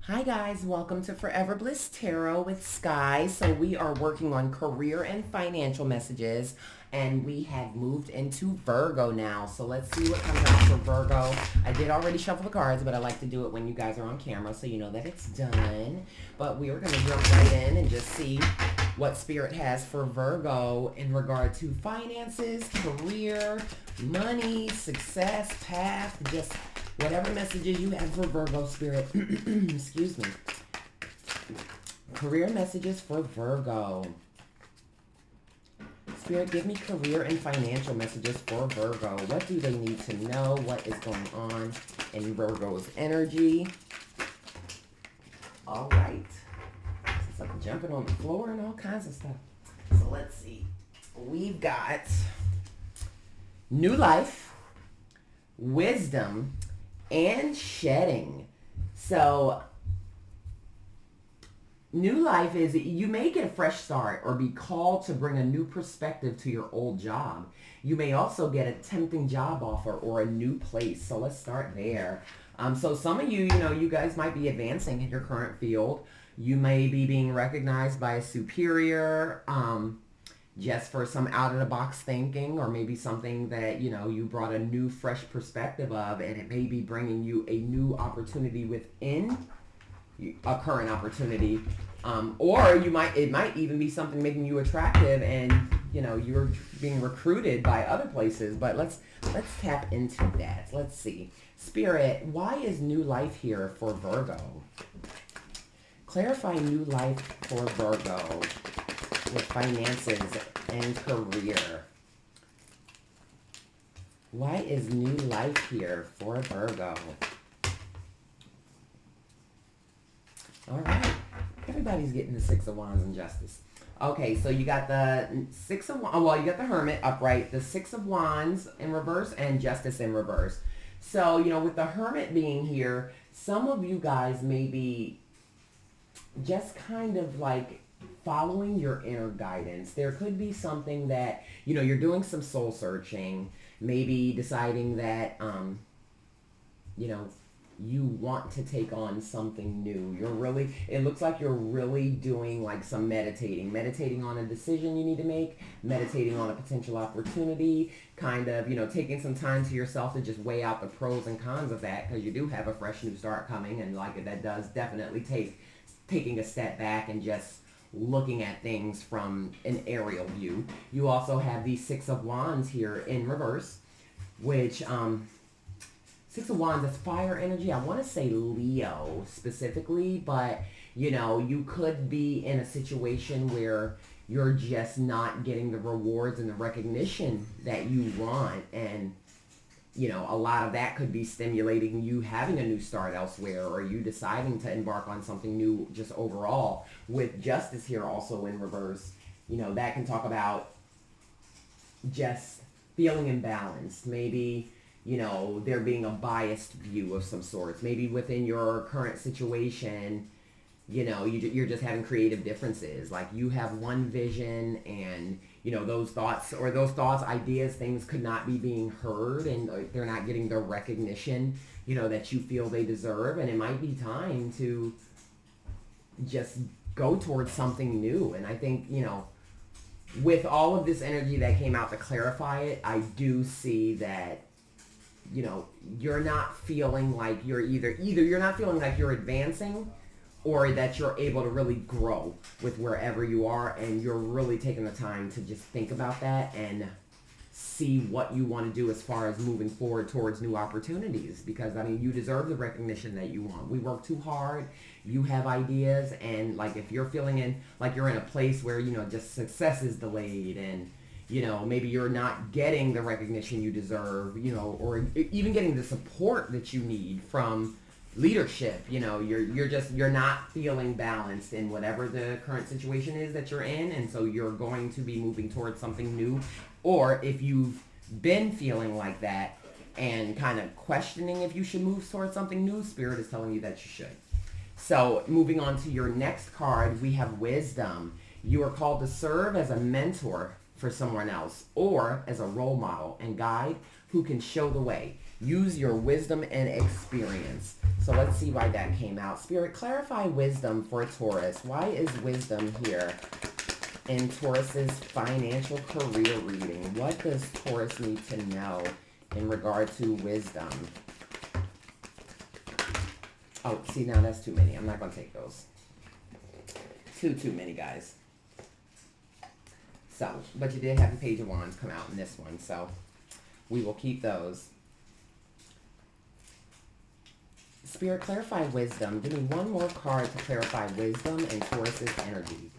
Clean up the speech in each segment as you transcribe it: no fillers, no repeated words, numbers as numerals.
Hi guys, welcome to Forever Bliss Tarot with Sky. So we are working on career and financial messages, and we have moved into Virgo now. So let's see what comes out for Virgo. I did already shuffle the cards, but I like to do it when you guys are on camera so you know that it's done. But we are going to jump right in and just see what Spirit has for Virgo in regard to finances, career, money, success, path, just whatever messages you have for Virgo, Spirit. Excuse me. Career messages for Virgo. Spirit, give me career and financial messages for Virgo. What do they need to know? What is going on in Virgo's energy? All right. It's like jumping on the floor and all kinds of stuff. So let's see. We've got new life, wisdom, and shedding. So new life is you may get a fresh start or be called to bring a new perspective to your old job. You may also get a tempting job offer or a new place. So let's start there. So some of you, you guys might be advancing in your current field. You may be being recognized by a superior, just for some out-of-the-box thinking, or maybe something that, you brought a new, fresh perspective of, and it may be bringing you a new opportunity within a current opportunity. Or it might even be something making you attractive, and, you're being recruited by other places. But let's tap into that. Let's see. Spirit, why is new life here for Virgo? Clarify new life for Virgo with finances and career. Why is new life here for Virgo? All right. Everybody's getting the Six of Wands and Justice. Okay, so you got the Six of Wands. Well, you got the Hermit upright, the Six of Wands in reverse, and Justice in reverse. So, with the Hermit being here, some of you guys may be just kind of like following your inner guidance. There could be something that, you're doing some soul searching, maybe deciding that, you want to take on something new. It looks like you're really doing like some meditating on a decision you need to make, meditating on a potential opportunity, kind of, taking some time to yourself to just weigh out the pros and cons of that, because you do have a fresh new start coming, and like that does definitely taking a step back and just looking at things from an aerial view. You also have the Six of Wands here in reverse, which Six of Wands is fire energy. I want to say Leo specifically, but you could be in a situation where you're just not getting the rewards and the recognition that you want, and a lot of that could be stimulating you having a new start elsewhere, or you deciding to embark on something new just overall. With Justice here also in reverse, that can talk about just feeling imbalanced. Maybe, there being a biased view of some sorts. Maybe within your current situation, you're just having creative differences. Like you have one vision, and those thoughts, ideas, things could not be being heard, and they're not getting the recognition, that you feel they deserve. And it might be time to just go towards something new. And I think, with all of this energy that came out to clarify it, I do see that, you're not feeling like you're either you're not feeling like you're advancing, or that you're able to really grow with wherever you are, and you're really taking the time to just think about that and see what you want to do as far as moving forward towards new opportunities. Because, you deserve the recognition that you want. We work too hard. You have ideas, and like if you're feeling like you're in a place where, just success is delayed, and maybe you're not getting the recognition you deserve, or even getting the support that you need from leadership, you're not feeling balanced in whatever the current situation is that you're in, and so you're going to be moving towards something new. Or if you've been feeling like that and kind of questioning if you should move towards something new, Spirit is telling you that you should. So moving on to your next card, we have Wisdom. You are called to serve as a mentor for someone else, or as a role model and guide who can show the way. Use your wisdom and experience. So let's see why that came out. Spirit, clarify wisdom for Taurus. Why is wisdom here in Taurus's financial career reading? What does Taurus need to know in regard to wisdom? Oh, see, now that's too many. I'm not going to take those. Too many, guys. So, but you did have the Page of Wands come out in this one, so we will keep those. Spirit, clarify wisdom. Give me one more card to clarify wisdom and Taurus's energy.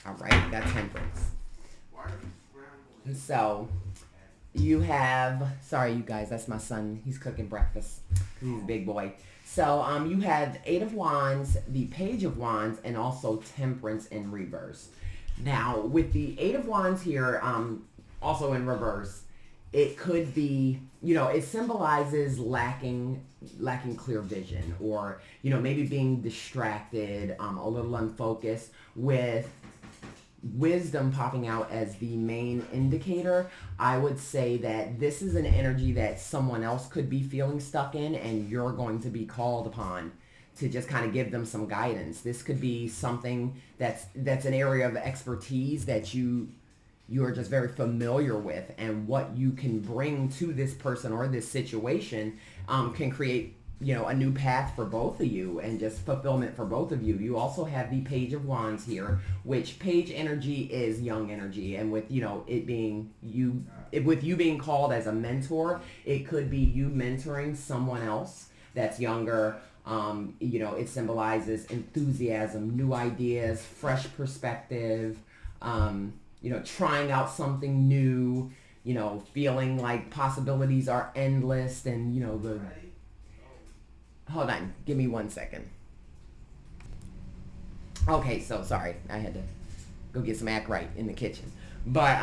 All right, got Temperance. So, you have, sorry you guys, that's my son. He's cooking breakfast. He's a big boy. So, you have 8 of Wands, the Page of Wands, and also Temperance in reverse. Now, with the 8 of Wands here, also in reverse, it could be, you know, it symbolizes lacking clear vision, or, you know, maybe being distracted, a little unfocused, with wisdom popping out as the main indicator. I would say that this is an energy that someone else could be feeling stuck in, and you're going to be called upon to just kind of give them some guidance. This could be something that's an area of expertise that you are just very familiar with, and what you can bring to this person or this situation can create, you know, a new path for both of you and just fulfillment for both of you. You also have the Page of Wands here, which page energy is young energy, and with, you know, it being you, with you being called as a mentor, it could be you mentoring someone else that's younger. You know, it symbolizes enthusiasm, new ideas, fresh perspective, you know, trying out something new, you know, feeling like possibilities are endless, and, you know, hold on, give me 1 second. Okay, so sorry, I had to go get some act right in the kitchen. But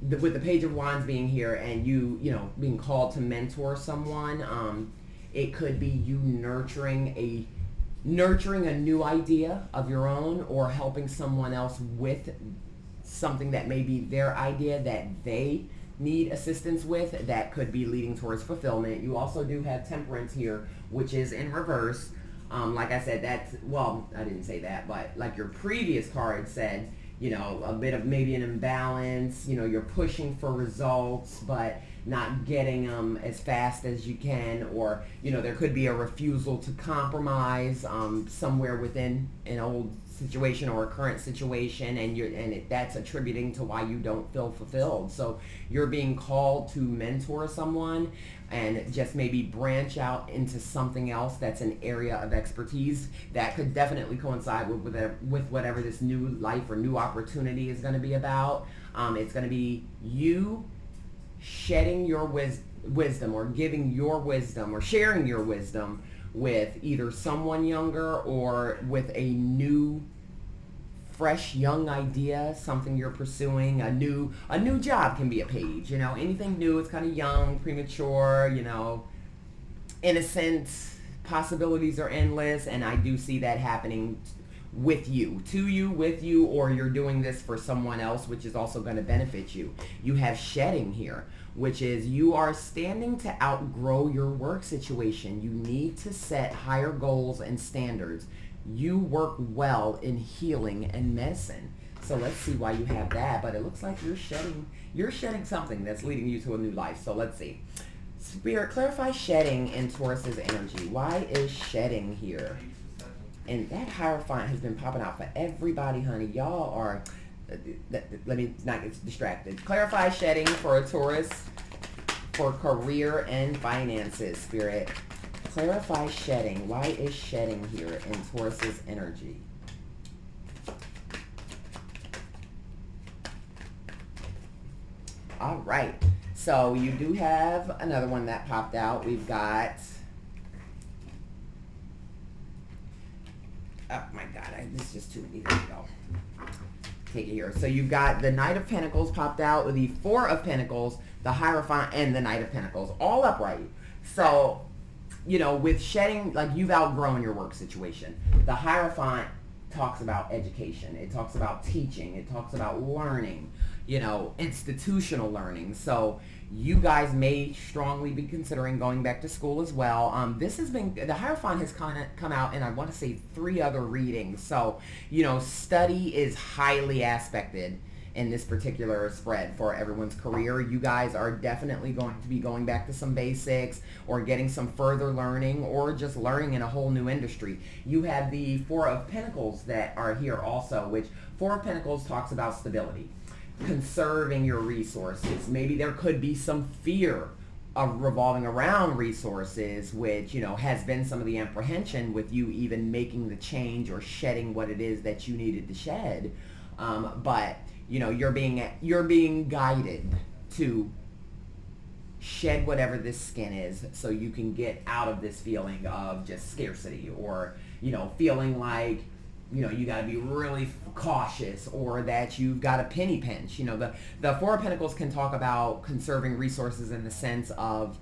with the Page of Wands being here, and you know, being called to mentor someone, it could be you nurturing a new idea of your own, or helping someone else with something that may be their idea that they need assistance with, that could be leading towards fulfillment. You also do have Temperance here, which is in reverse. Like I said, that's, well, I didn't say that, but like your previous card said, you know, a bit of maybe an imbalance, you know, you're pushing for results, but not getting them as fast as you can, or, you know, there could be a refusal to compromise somewhere within an old situation or a current situation, and that's attributing to why you don't feel fulfilled. So you're being called to mentor someone and just maybe branch out into something else that's an area of expertise that could definitely coincide with whatever this new life or new opportunity is going to be about. It's going to be you shedding your wisdom, or giving your wisdom, or sharing your wisdom with either someone younger, or with a new, fresh, young idea, something you're pursuing. A new job can be a page, you know, anything new. It's kind of young, premature, you know, innocent. Possibilities are endless, and I do see that happening with you, or you're doing this for someone else, which is also going to benefit you. You have shedding here, which is you are standing to outgrow your work situation. You need to set higher goals and standards. You work well in healing and medicine. So let's see why you have that. But it looks like you're shedding something that's leading you to a new life. So let's see. Spirit, clarify shedding in Taurus's energy. Why is shedding here? And that Hierophant has been popping out for everybody, honey. Y'all are, let me not get distracted. Clarify shedding for a Taurus for career and finances, Spirit. Clarify shedding. Why is shedding here in Taurus's energy? All right. So you do have another one that popped out. We've got, oh my God, this is just too many. There we go. Take it here. So you've got the Knight of Pentacles popped out, with the Four of Pentacles, the Hierophant, and the Knight of Pentacles, all upright. So, you know, with shedding, like, you've outgrown your work situation. The Hierophant talks about education. It talks about teaching. It talks about learning, institutional learning. So you guys may strongly be considering going back to school as well. This has been, the Hierophant has come out in, I want to say, 3 other readings. So, study is highly aspected in this particular spread for everyone's career. You guys are definitely going to be going back to some basics or getting some further learning or just learning in a whole new industry. You have the 4 of Pentacles that are here also, which 4 of Pentacles talks about stability, conserving your resources. Maybe there could be some fear of revolving around resources, which, has been some of the apprehension with you even making the change or shedding what it is that you needed to shed. But you're being guided to shed whatever this skin is so you can get out of this feeling of just scarcity or, feeling like, you got to be really cautious or that you've got a penny pinch. The 4 of Pentacles can talk about conserving resources in the sense of,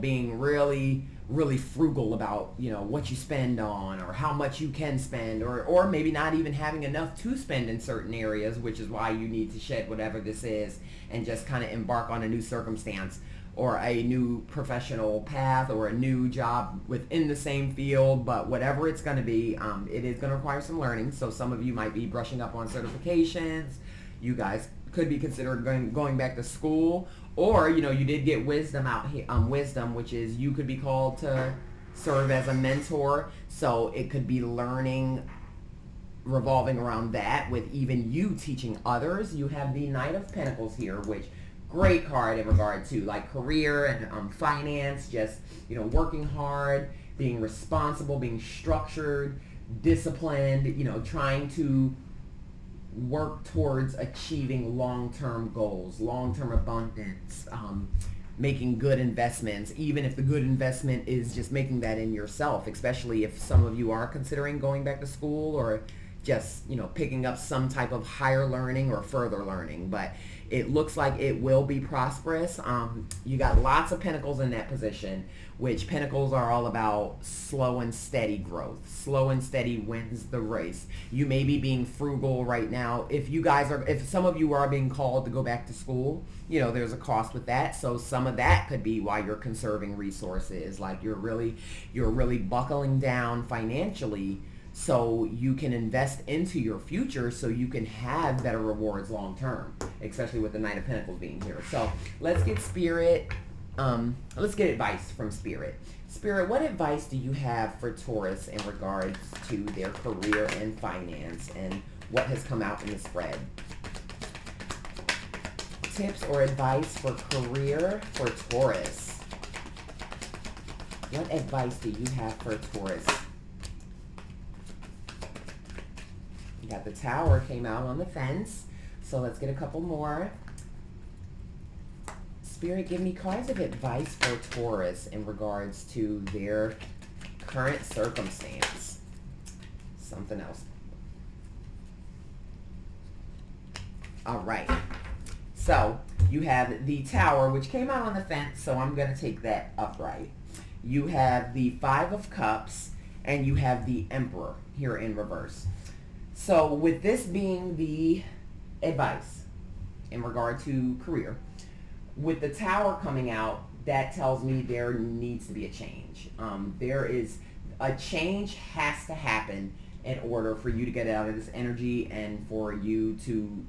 being really, really frugal about, what you spend on or how much you can spend or maybe not even having enough to spend in certain areas, which is why you need to shed whatever this is and just kind of embark on a new circumstance or a new professional path or a new job within the same field. But whatever it's going to be, it is going to require some learning. So some of you might be brushing up on certifications. You guys could be considering going back to school, or you did get wisdom out here. Wisdom, which is you could be called to serve as a mentor. So it could be learning revolving around that with even you teaching others. You have the Knight of Pentacles here, which great card in regard to like career and finance, just working hard, being responsible, being structured, disciplined, trying to work towards achieving long-term goals, long-term abundance, making good investments, even if the good investment is just making that in yourself, especially if some of you are considering going back to school or just, picking up some type of higher learning or further learning. But it looks like it will be prosperous. You got lots of pentacles in that position, which pentacles are all about slow and steady growth. Slow and steady wins the race. You may be being frugal right now. If some of you are being called to go back to school, there's a cost with that. So some of that could be why you're conserving resources. Like you're really buckling down financially so you can invest into your future so you can have better rewards long term, especially with the Knight of Pentacles being here. So let's get let's get advice from Spirit. Spirit, what advice do you have for Taurus in regards to their career and finance and what has come out in the spread? Tips or advice for career for Taurus. What advice do you have for Taurus? You got the Tower came out on the fence. So let's get a couple more. Spirit, give me cards of advice for Taurus in regards to their current circumstance. Something else. All right. So you have the Tower, which came out on the fence, so I'm going to take that upright. You have the 5 of Cups, and you have the Emperor here in reverse. So with this being the advice in regard to career, with the Tower coming out, that tells me there needs to be a change. There is a change has to happen in order for you to get out of this energy and for you to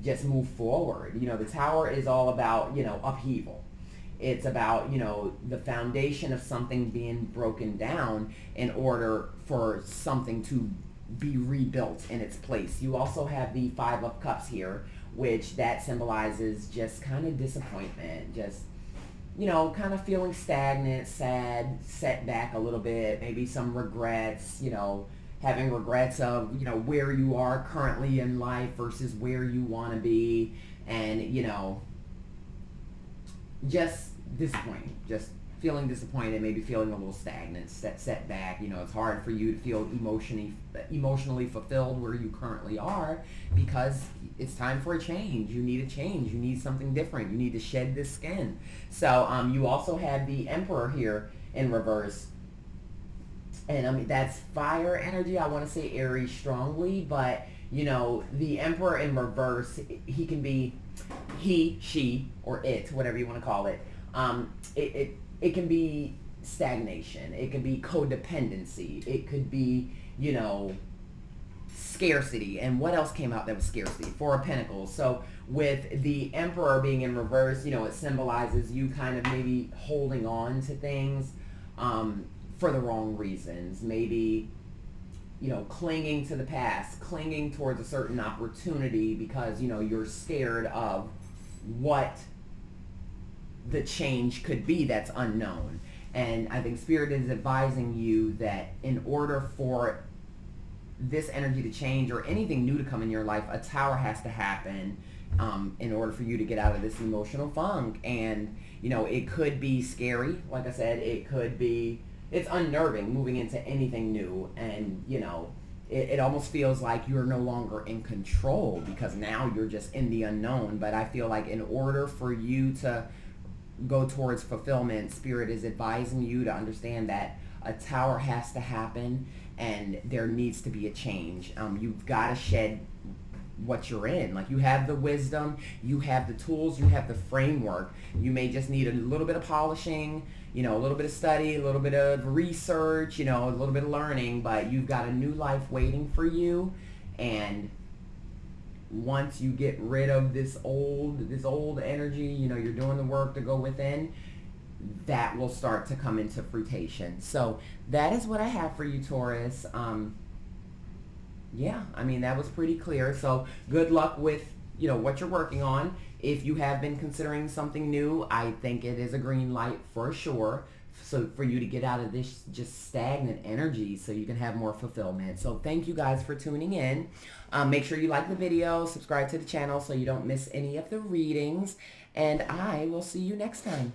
just move forward. The Tower is all about, upheaval. It's about, the foundation of something being broken down in order for something to be rebuilt in its place. You also have the 5 of Cups here, which that symbolizes just kind of disappointment, just, kind of feeling stagnant, sad, set back a little bit, maybe some regrets, having regrets of, where you are currently in life versus where you want to be, and, just disappointing, just feeling disappointed, maybe feeling a little stagnant, set back. It's hard for you to feel emotionally fulfilled where you currently are because it's time for a change. You need a change. You need something different. You need to shed this skin. So you also have the Emperor here in reverse. And I mean, that's fire energy. I want to say Aries strongly, but you know, the Emperor in reverse, he can be he, she, or it, whatever you want to call it. It can be stagnation. It can be codependency. It could be, you know, scarcity. And what else came out that was scarcity? Four of Pentacles. So with the Emperor being in reverse, you know, it symbolizes you kind of maybe holding on to things for the wrong reasons. Maybe, you know, clinging to the past, clinging towards a certain opportunity because, you know, you're scared of what the change could be that's unknown. And I think Spirit is advising you that in order for this energy to change or anything new to come in your life, a tower has to happen in order for you to get out of this emotional funk. And, you know, it could be scary. Like I said, it could be, it's unnerving moving into anything new. And, you know, it almost feels like you're no longer in control because now you're just in the unknown. But I feel like in order for you to go towards fulfillment, Spirit is advising you to understand that a tower has to happen and there needs to be a change. You've got to shed what you're in. Like, you have the wisdom, you have the tools, you have the framework. You may just need a little bit of polishing, you know, a little bit of study, a little bit of research, you know, a little bit of learning, but you've got a new life waiting for you. And once you get rid of this old energy, you know, you're doing the work to go within, that will start to come into fruition. So that is what I have for you, Taurus. Yeah, I mean, that was pretty clear. So good luck with, you know, what you're working on. If you have been considering something new, I think it is a green light for sure. So for you to get out of this just stagnant energy so you can have more fulfillment. So thank you guys for tuning in. Make sure you like the video, subscribe to the channel so you don't miss any of the readings. And I will see you next time.